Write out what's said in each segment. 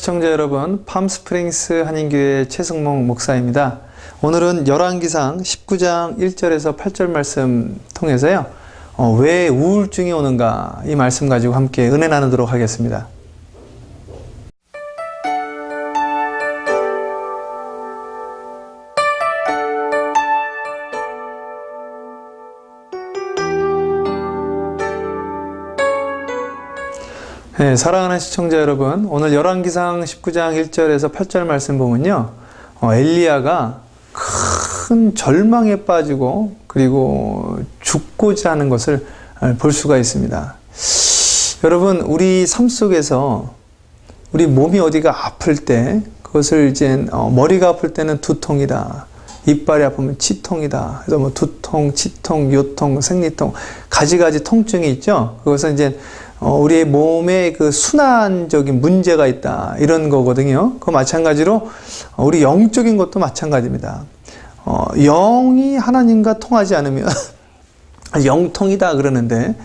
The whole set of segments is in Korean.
시청자 여러분, 팜스프링스 한인교회 최승목 목사입니다. 오늘은 열왕기상 19장 1절에서 8절 말씀 통해서요, 왜 우울증이 오는가 이 말씀 가지고 함께 은혜 나누도록 하겠습니다. 네, 사랑하는 시청자 여러분, 오늘 열왕기상 19장 1절에서 8절 말씀 보면요, 엘리야가 큰 절망에 빠지고 그리고 죽고자 하는 것을 볼 수가 있습니다. 여러분, 우리 삶 속에서 우리 몸이 어디가 아플 때 그것을 이제 머리가 아플 때는 두통이다, 이빨이 아프면 치통이다, 그래서 뭐 두통, 치통, 요통, 생리통, 가지가지 통증이 있죠. 그것은 이제 우리의 몸에 그 순환적인 문제가 있다, 이런 거거든요. 그 마찬가지로 우리 영적인 것도 마찬가지입니다. 영이 하나님과 통하지 않으면 영통이다 그러는데,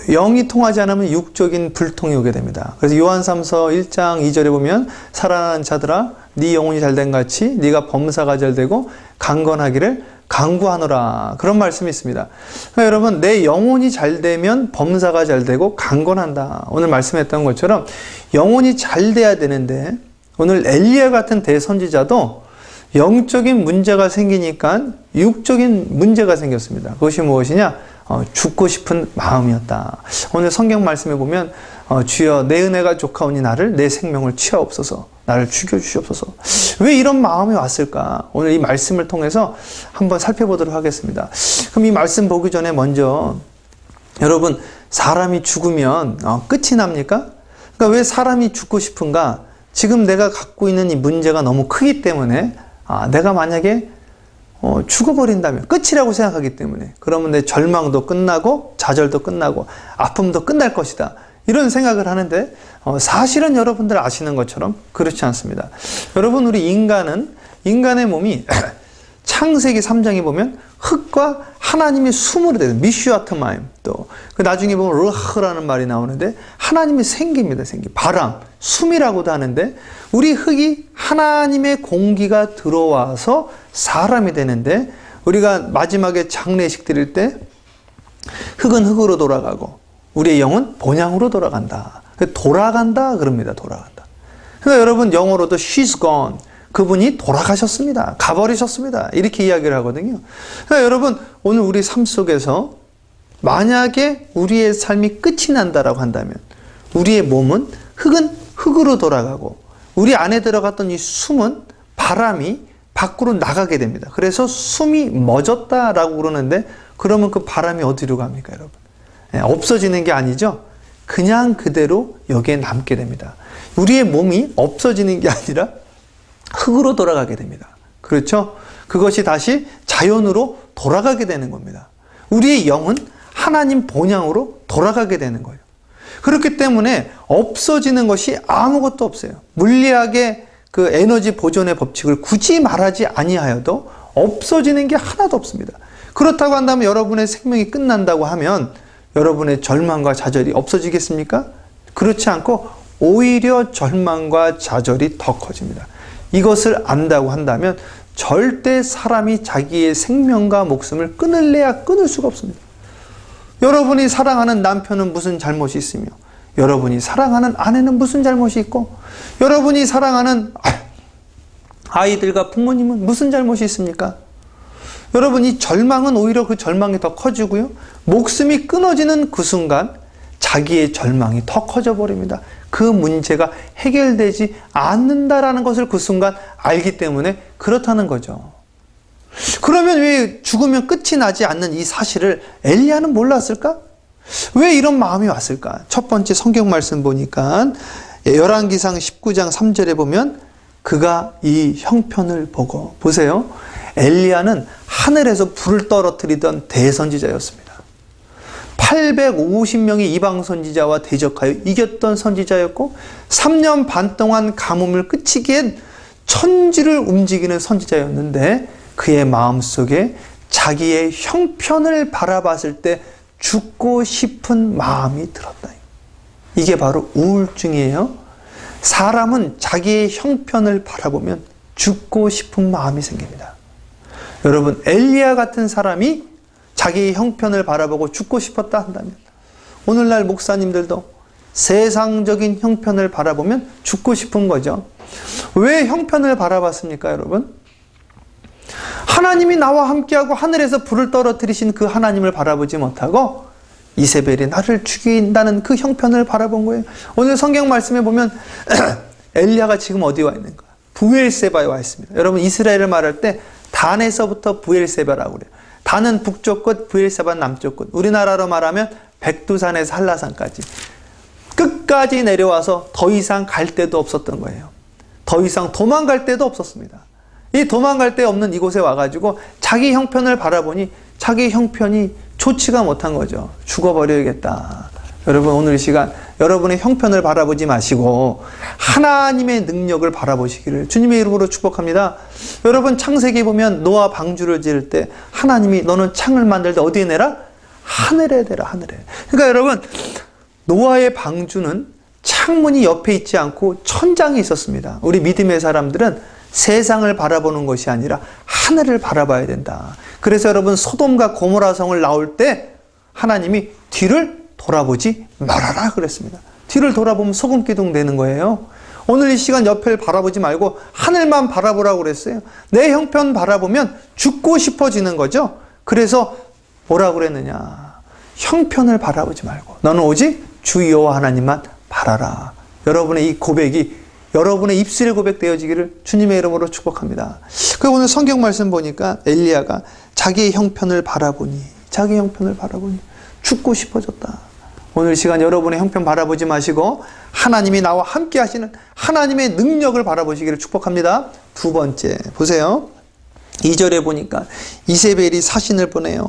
영이 통하지 않으면 육적인 불통이 오게 됩니다. 그래서 요한삼서 1장 2절에 보면, 살아나는 자들아 네 영혼이 잘된 같이 네가 범사가 잘되고 강건하기를 강구하노라, 그런 말씀이 있습니다. 그러니까 여러분, 내 영혼이 잘되면 범사가 잘되고 강건한다. 오늘 말씀했던 것처럼 영혼이 잘돼야 되는데, 오늘 엘리야 같은 대선지자도 영적인 문제가 생기니까 육적인 문제가 생겼습니다. 그것이 무엇이냐? 죽고 싶은 마음이었다. 오늘 성경 말씀에 보면, 주여 내 은혜가 조카오니 나를, 내 생명을 취하옵소서, 나를 죽여주시옵소서. 왜 이런 마음이 왔을까? 오늘 이 말씀을 통해서 한번 살펴보도록 하겠습니다. 그럼 이 말씀 보기 전에 먼저, 여러분, 사람이 죽으면 끝이 납니까? 그러니까 왜 사람이 죽고 싶은가? 지금 내가 갖고 있는 이 문제가 너무 크기 때문에, 내가 만약에 죽어버린다면 끝이라고 생각하기 때문에, 그러면 내 절망도 끝나고 좌절도 끝나고 아픔도 끝날 것이다, 이런 생각을 하는데, 사실은 여러분들 아시는 것처럼 그렇지 않습니다. 여러분, 우리 인간의 몸이 창세기 3장에 보면 흙과 하나님의 숨으로 되는 미슈아트마임, 또 나중에 보면 르하라는 말이 나오는데, 하나님의 생기입니다. 생기, 바람, 숨이라고도 하는데, 우리 흙이 하나님의 공기가 들어와서 사람이 되는데, 우리가 마지막에 장례식 드릴 때 흙은 흙으로 돌아가고 우리의 영은 본향으로 돌아간다. 돌아간다 그럽니다. 돌아간다. 그러니까 여러분, 영어로도 she's gone, 그분이 돌아가셨습니다, 가버리셨습니다, 이렇게 이야기를 하거든요. 그러니까 여러분, 오늘 우리 삶 속에서 만약에 우리의 삶이 끝이 난다라고 한다면, 우리의 몸은 흙은 흙으로 돌아가고 우리 안에 들어갔던 이 숨은 바람이 밖으로 나가게 됩니다. 그래서 숨이 멎었다라고 그러는데, 그러면 그 바람이 어디로 갑니까, 여러분? 없어지는 게 아니죠. 그냥 그대로 여기에 남게 됩니다. 우리의 몸이 없어지는 게 아니라 흙으로 돌아가게 됩니다. 그렇죠? 그것이 다시 자연으로 돌아가게 되는 겁니다. 우리의 영은 하나님 본향으로 돌아가게 되는 거예요. 그렇기 때문에 없어지는 것이 아무것도 없어요. 물리학의 그 에너지 보존의 법칙을 굳이 말하지 아니하여도 없어지는 게 하나도 없습니다. 그렇다고 한다면 여러분의 생명이 끝난다고 하면 여러분의 절망과 좌절이 없어지겠습니까? 그렇지 않고 오히려 절망과 좌절이 더 커집니다. 이것을 안다고 한다면 절대 사람이 자기의 생명과 목숨을 끊을래야 끊을 수가 없습니다. 여러분이 사랑하는 남편은 무슨 잘못이 있으며, 여러분이 사랑하는 아내는 무슨 잘못이 있고, 여러분이 사랑하는 아이들과 부모님은 무슨 잘못이 있습니까? 여러분, 이 절망은 오히려 그 절망이 더 커지고요, 목숨이 끊어지는 그 순간 자기의 절망이 더 커져 버립니다. 그 문제가 해결되지 않는다라는 것을 그 순간 알기 때문에 그렇다는 거죠. 그러면 왜 죽으면 끝이 나지 않는 이 사실을 엘리야는 몰랐을까? 왜 이런 마음이 왔을까? 첫 번째 성경 말씀 보니까 열왕기상 19장 3절에 보면, 그가 이 형편을 보고, 보세요, 엘리야는 하늘에서 불을 떨어뜨리던 대선지자였습니다. 850명의 이방 선지자와 대적하여 이겼던 선지자였고, 3년 반 동안 가뭄을 그치기엔 천지를 움직이는 선지자였는데, 그의 마음속에 자기의 형편을 바라봤을 때 죽고 싶은 마음이 들었다. 이게 바로 우울증이에요. 사람은 자기의 형편을 바라보면 죽고 싶은 마음이 생깁니다. 여러분, 엘리야 같은 사람이 자기의 형편을 바라보고 죽고 싶었다 한다면, 오늘날 목사님들도 세상적인 형편을 바라보면 죽고 싶은 거죠. 왜 형편을 바라봤습니까, 여러분? 하나님이 나와 함께하고 하늘에서 불을 떨어뜨리신 그 하나님을 바라보지 못하고 이세벨이 나를 죽인다는 그 형편을 바라본 거예요. 오늘 성경 말씀에 보면 엘리야가 지금 어디 와 있는가? 부엘세바에 와 있습니다. 여러분, 이스라엘을 말할 때 단에서부터 부엘세바라고 그래요. 단은 북쪽 끝, 부엘세바는 남쪽 끝. 우리나라로 말하면 백두산에서 한라산까지 끝까지 내려와서 더 이상 갈 데도 없었던 거예요. 더 이상 도망갈 데도 없었습니다. 이 도망갈 데 없는 이곳에 와가지고 자기 형편을 바라보니 자기 형편이 좋지가 못한 거죠. 죽어버려야겠다. 여러분, 오늘 이 시간 여러분의 형편을 바라보지 마시고 하나님의 능력을 바라보시기를 주님의 이름으로 축복합니다. 여러분, 창세기 보면 노아 방주를 지을 때 하나님이 너는 창을 만들 때 어디에 내라? 하늘에 내라, 하늘에. 그러니까 여러분, 노아의 방주는 창문이 옆에 있지 않고 천장이 있었습니다. 우리 믿음의 사람들은 세상을 바라보는 것이 아니라 하늘을 바라봐야 된다. 그래서 여러분, 소돔과 고모라 성을 나올 때 하나님이 뒤를 돌아보지 말아라 그랬습니다. 뒤를 돌아보면 소금기둥 되는 거예요. 오늘 이 시간 옆을 바라보지 말고 하늘만 바라보라고 그랬어요. 내 형편 바라보면 죽고 싶어지는 거죠. 그래서 뭐라고 그랬느냐? 형편을 바라보지 말고 너는 오직 주 여호와 하나님만 바라라. 여러분의 이 고백이 여러분의 입술에 고백되어지기를 주님의 이름으로 축복합니다. 그 오늘 성경 말씀 보니까 엘리야가 자기의 형편을 바라보니 죽고 싶어졌다. 오늘 시간 여러분의 형편 바라보지 마시고 하나님이 나와 함께 하시는 하나님의 능력을 바라보시기를 축복합니다. 두 번째, 보세요. 2절에 보니까 이세벨이 사신을 보내요.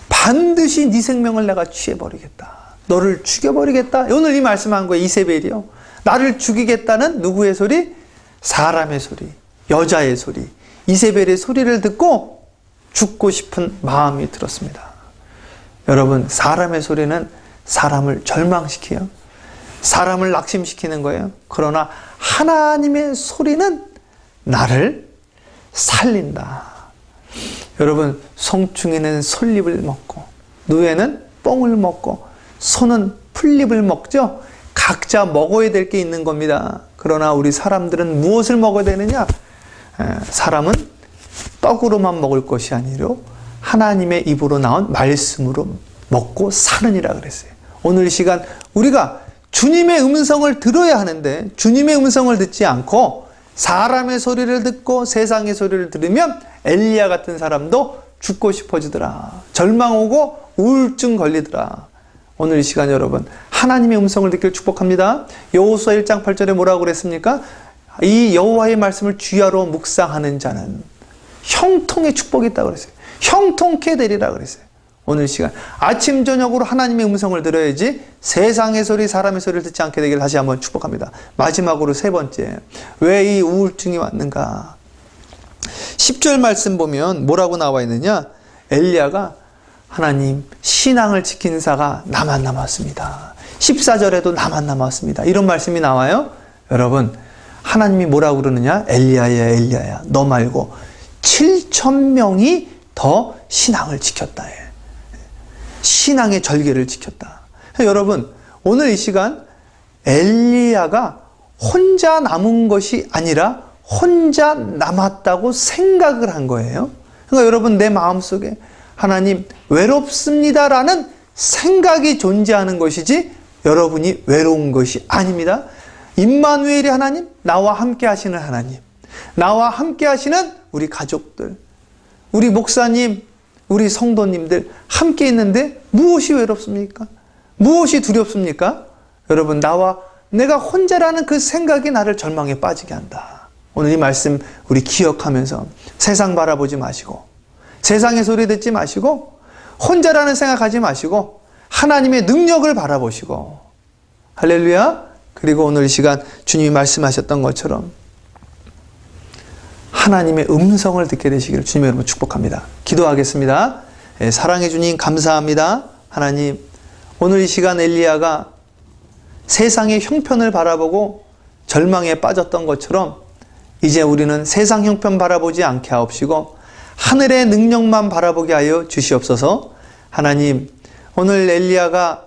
반드시 네 생명을 내가 취해버리겠다. 너를 죽여버리겠다. 오늘 이 말씀한 거예요. 이세벨이요. 나를 죽이겠다는 누구의 소리? 사람의 소리, 여자의 소리, 이세벨의 소리를 듣고 죽고 싶은 마음이 들었습니다. 여러분, 사람의 소리는 사람을 절망시켜요. 사람을 낙심시키는 거예요. 그러나 하나님의 소리는 나를 살린다. 여러분, 송충이는 솔잎을 먹고 누에는 뽕을 먹고 소는 풀잎을 먹죠. 각자 먹어야 될 게 있는 겁니다. 그러나 우리 사람들은 무엇을 먹어야 되느냐? 사람은 떡으로만 먹을 것이 아니라 하나님의 입으로 나온 말씀으로 먹고 사느니라 그랬어요. 오늘 이 시간 우리가 주님의 음성을 들어야 하는데 주님의 음성을 듣지 않고 사람의 소리를 듣고 세상의 소리를 들으면 엘리야 같은 사람도 죽고 싶어지더라. 절망 오고 우울증 걸리더라. 오늘 이 시간 여러분, 하나님의 음성을 듣길 축복합니다. 여호수아 1장 8절에 뭐라고 그랬습니까? 이 여호와의 말씀을 주야로 묵상하는 자는 형통의 축복이 있다고 그랬어요. 형통케 되리라 그랬어요. 오늘 시간 아침 저녁으로 하나님의 음성을 들어야지 세상의 소리, 사람의 소리를 듣지 않게 되기를 다시 한번 축복합니다. 마지막으로 세 번째, 왜 이 우울증이 왔는가? 10절 말씀 보면 뭐라고 나와 있느냐? 엘리야가 하나님, 신앙을 지킨 자가 나만 남았습니다. 14절에도 나만 남았습니다. 이런 말씀이 나와요. 여러분, 하나님이 뭐라고 그러느냐? 엘리야야, 엘리야야, 너 말고 7,000명이 더 신앙을 지켰다. 신앙의 절개를 지켰다. 여러분, 오늘 이 시간 엘리야가 혼자 남은 것이 아니라 혼자 남았다고 생각을 한 거예요. 그러니까 여러분, 내 마음속에 하나님 외롭습니다라는 생각이 존재하는 것이지 여러분이 외로운 것이 아닙니다. 임마누엘이 하나님, 나와 함께 하시는 하나님, 나와 함께 하시는 우리 가족들, 우리 목사님, 우리 성도님들 함께 있는데 무엇이 외롭습니까? 무엇이 두렵습니까? 여러분, 내가 혼자라는 그 생각이 나를 절망에 빠지게 한다. 오늘 이 말씀 우리 기억하면서 세상 바라보지 마시고 세상의 소리 듣지 마시고 혼자라는 생각하지 마시고 하나님의 능력을 바라보시고, 할렐루야. 그리고 오늘 이 시간 주님이 말씀하셨던 것처럼 하나님의 음성을 듣게 되시기를 주님의 이름으로 축복합니다. 기도하겠습니다. 사랑해 주님 감사합니다. 하나님, 오늘 이 시간 엘리야가 세상의 형편을 바라보고 절망에 빠졌던 것처럼 이제 우리는 세상 형편 바라보지 않게 하옵시고 하늘의 능력만 바라보게 하여 주시옵소서. 하나님, 오늘 엘리야가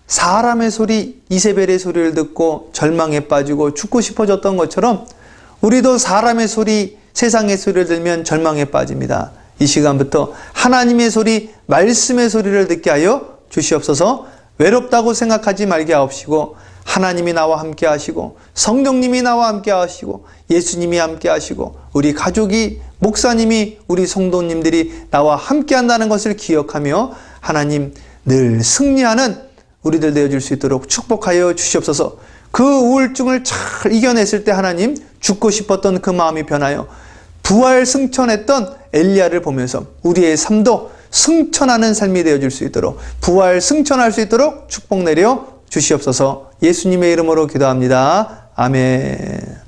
사람의 소리, 이세벨의 소리를 듣고 절망에 빠지고 죽고 싶어졌던 것처럼 우리도 사람의 소리, 세상의 소리를 들면 절망에 빠집니다. 이 시간부터 하나님의 소리, 말씀의 소리를 듣게 하여 주시옵소서. 외롭다고 생각하지 말게 하옵시고 하나님이 나와 함께 하시고 성령님이 나와 함께 하시고 예수님이 함께 하시고 우리 가족이, 목사님이, 우리 성도님들이 나와 함께 한다는 것을 기억하며 하나님 늘 승리하는 우리들 되어줄 수 있도록 축복하여 주시옵소서. 그 우울증을 잘 이겨냈을 때 하나님, 죽고 싶었던 그 마음이 변하여 부활 승천했던 엘리야를 보면서 우리의 삶도 승천하는 삶이 되어줄 수 있도록, 부활 승천할 수 있도록 축복 내려 주시옵소서. 예수님의 이름으로 기도합니다. 아멘.